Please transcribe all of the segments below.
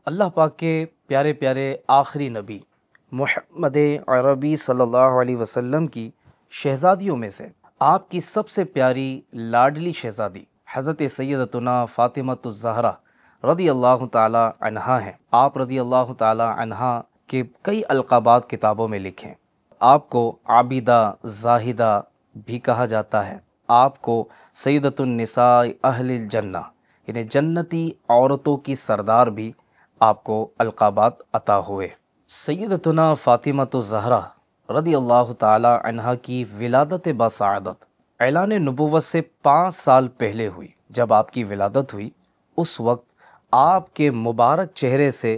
اللہ پاک کے پیارے پیارے آخری نبی محمد عربی صلی اللہ علیہ وسلم کی شہزادیوں میں سے آپ کی سب سے پیاری لاڈلی شہزادی حضرت سیدتنا فاطمۃ الزہرا رضی اللہ تعالی عنہا ہیں۔ آپ رضی اللہ تعالی عنہا کے کئی القابات کتابوں میں لکھیں۔ آپ کو عابدہ زاہدہ بھی کہا جاتا ہے۔ آپ کو سیدۃ النساء اہل الجنہ یعنی جنتی عورتوں کی سردار بھی آپ کو القابات عطا ہوئے۔ سیدتنا فاطمۃ الزہرا رضی اللہ تعالی عنہا کی ولادت باسعادت اعلان نبوت سے 5 سال پہلے ہوئی۔ جب آپ کی ولادت ہوئی اس وقت آپ کے مبارک چہرے سے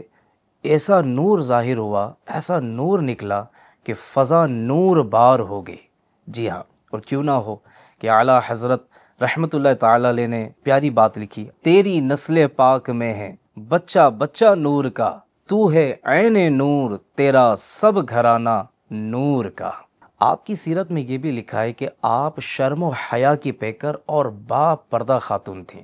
ایسا نور ظاہر ہوا، ایسا نور نکلا کہ فضا نور بار ہو گئی۔ جی ہاں، اور کیوں نہ ہو کہ اعلیٰ حضرت رحمت اللہ تعالی علیہ نے پیاری بات لکھی، تیری نسل پاک میں ہے بچہ بچہ نور کا، تو ہے عین نور تیرا سب گھرانہ نور کا۔ آپ کی سیرت میں یہ بھی لکھا ہے کہ آپ شرم و حیا کی پیکر اور با پردہ خاتون تھیں۔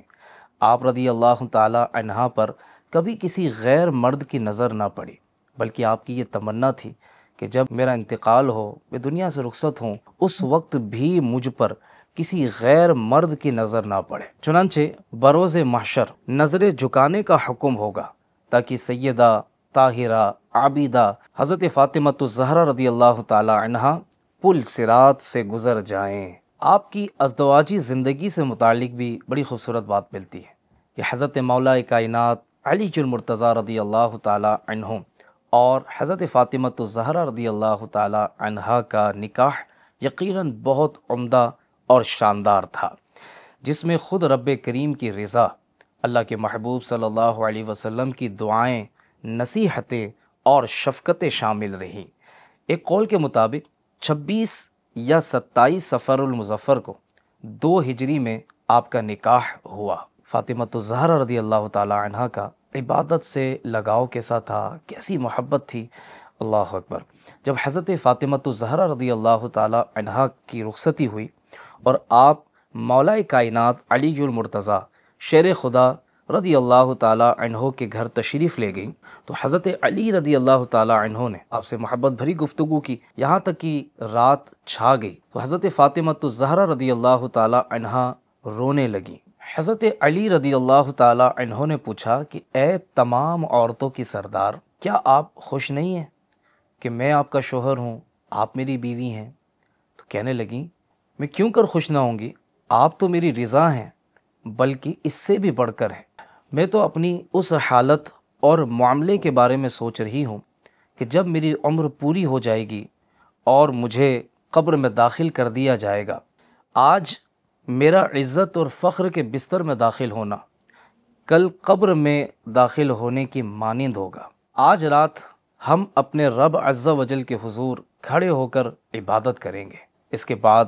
آپ رضی اللہ تعالی عنہا پر کبھی کسی غیر مرد کی نظر نہ پڑی، بلکہ آپ کی یہ تمنا تھی کہ جب میرا انتقال ہو، میں دنیا سے رخصت ہوں، اس وقت بھی مجھ پر کسی غیر مرد کی نظر نہ پڑے۔ چنانچہ بروز محشر نظر جھکانے کا حکم ہوگا تاکہ سیدہ طاہرہ عابدہ حضرت فاطمۃ الزہرا رضی اللہ تعالی عنہا پل صراط سے گزر جائیں۔ آپ کی ازدواجی زندگی سے متعلق بھی بڑی خوبصورت بات ملتی ہے کہ حضرت مولا کائنات علی المرتضیٰ رضی اللہ تعالی عنہ اور حضرت فاطمۃ الزہرا رضی اللہ تعالی عنہا کا نکاح یقیناً بہت عمدہ اور شاندار تھا، جس میں خود رب کریم کی رضا، اللہ کے محبوب صلی اللہ علیہ وسلم کی دعائیں، نصیحتیں اور شفقتیں شامل رہیں۔ ایک قول کے مطابق 26 یا 27 صفر المظفر کو 2 ہجری میں آپ کا نکاح ہوا۔ فاطمۃ الزہرا رضی اللہ تعالی عنہا کا عبادت سے لگاؤ کیسا تھا، کیسی محبت تھی، اللہ اکبر۔ جب حضرت فاطمۃ الزہرا رضی اللہ تعالی عنہا کی رخصتی ہوئی اور آپ مولا کائنات علی المرتضیٰ شیر خدا رضی اللہ تعالی عنہ کے گھر تشریف لے گئیں تو حضرت علی رضی اللہ تعالی عنہ نے آپ سے محبت بھری گفتگو کی، یہاں تک کہ رات چھا گئی تو حضرت فاطمۃ الزہرا رضی اللہ تعالی عنہا رونے لگیں۔ حضرت علی رضی اللہ تعالی عنہ نے پوچھا کہ اے تمام عورتوں کی سردار، کیا آپ خوش نہیں ہیں کہ میں آپ کا شوہر ہوں، آپ میری بیوی ہیں؟ تو کہنے لگیں میں کیوں کر خوش نہ ہوں گی، آپ تو میری رضا ہیں، بلکہ اس سے بھی بڑھ کر ہیں۔ میں تو اپنی اس حالت اور معاملے کے بارے میں سوچ رہی ہوں کہ جب میری عمر پوری ہو جائے گی اور مجھے قبر میں داخل کر دیا جائے گا، آج میرا عزت اور فخر کے بستر میں داخل ہونا کل قبر میں داخل ہونے کی مانند ہوگا۔ آج رات ہم اپنے رب عز و جل کے حضور کھڑے ہو کر عبادت کریں گے۔ اس کے بعد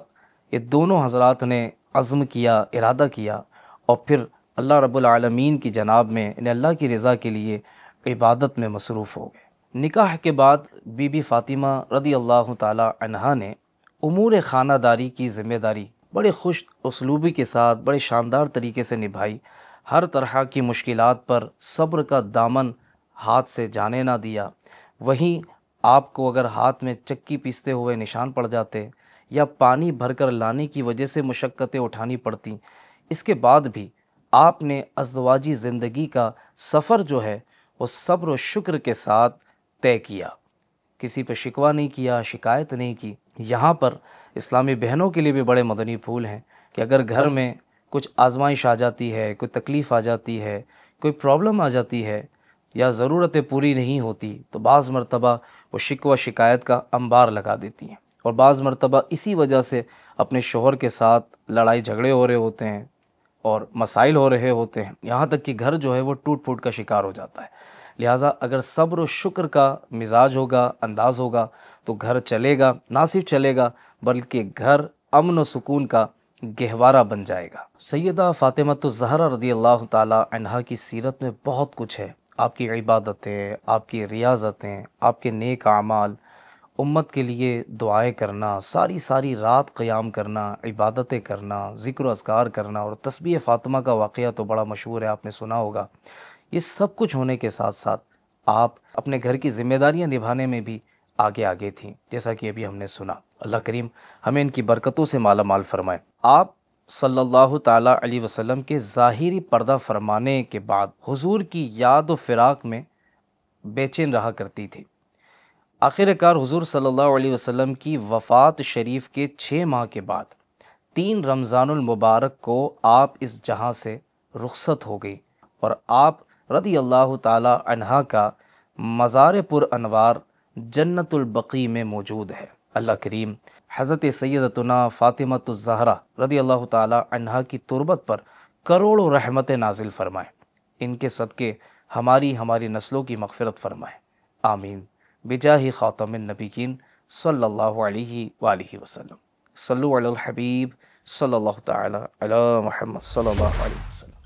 یہ دونوں حضرات نے عزم کیا، ارادہ کیا اور پھر اللہ رب العالمین کی جناب میں یعنی اللہ کی رضا کے لیے عبادت میں مصروف ہو گئے۔ نکاح کے بعد بی بی فاطمہ رضی اللہ تعالی عنہا نے امور خانہ داری کی ذمہ داری بڑے خوش اسلوبی کے ساتھ بڑے شاندار طریقے سے نبھائی۔ ہر طرح کی مشکلات پر صبر کا دامن ہاتھ سے جانے نہ دیا۔ وہیں آپ کو اگر ہاتھ میں چکی پیستے ہوئے نشان پڑ جاتے یا پانی بھر کر لانے کی وجہ سے مشقتیں اٹھانی پڑتی، اس کے بعد بھی آپ نے ازدواجی زندگی کا سفر جو ہے وہ صبر و شکر کے ساتھ طے کیا، کسی پہ شکوہ نہیں کیا، شکایت نہیں کی۔ یہاں پر اسلامی بہنوں کے لیے بھی بڑے مدنی پھول ہیں کہ اگر گھر میں کچھ آزمائش آ جاتی ہے، کوئی تکلیف آ جاتی ہے، کوئی پرابلم آ جاتی ہے یا ضرورتیں پوری نہیں ہوتی تو بعض مرتبہ وہ شکوہ شکایت کا انبار لگا دیتی ہیں، اور بعض مرتبہ اسی وجہ سے اپنے شوہر کے ساتھ لڑائی جھگڑے ہو رہے ہوتے ہیں اور مسائل ہو رہے ہوتے ہیں، یہاں تک کہ گھر جو ہے وہ ٹوٹ پھوٹ کا شکار ہو جاتا ہے۔ لہٰذا اگر صبر و شکر کا مزاج ہوگا، انداز ہوگا تو گھر چلے گا، نہ صرف چلے گا بلکہ گھر امن و سکون کا گہوارہ بن جائے گا۔ سیدہ فاطمۃ الزہرا رضی اللہ تعالی عنہا کی سیرت میں بہت کچھ ہے، آپ کی عبادتیں، آپ کی ریاضتیں، آپ کے نیک اعمال، امت کے لیے دعائیں کرنا، ساری رات قیام کرنا، عبادتیں کرنا، ذکر و اذکار کرنا، اور تسبیح فاطمہ کا واقعہ تو بڑا مشہور ہے، آپ نے سنا ہوگا یہ سب کچھ ہونے کے ساتھ ساتھ آپ اپنے گھر کی ذمہ داریاں نبھانے میں بھی آگے آگے تھیں، جیسا کہ ابھی ہم نے سنا۔ اللہ کریم ہمیں ان کی برکتوں سے مالا مال فرمائے۔ آپ صلی اللہ تعالیٰ علیہ وسلم کے ظاہری پردہ فرمانے کے بعد حضور کی یاد و فراق میں بے چین رہا کرتی تھی۔ آخر کار حضور صلی اللہ علیہ وسلم کی وفات شریف کے 6 ماہ کے بعد 3 رمضان المبارک کو آپ اس جہاں سے رخصت ہو گئی، اور آپ رضی اللہ تعالی عنہا کا مزار پر انوار جنت البقیع میں موجود ہے۔ اللہ کریم حضرت سیدتنا فاطمۃ الزہرا رضی اللہ تعالی عنہا کی تربت پر کروڑوں رحمت نازل فرمائے۔ ان کے صدقے ہماری نسلوں کی مغفرت فرمائے، آمین، بجاہ خاتم النبیین صلی اللہ علیہ وآلہ وسلم۔ صلو علی الحبیب صلی اللہ تعالی علی محمد صلی اللہ علیہ وسلم۔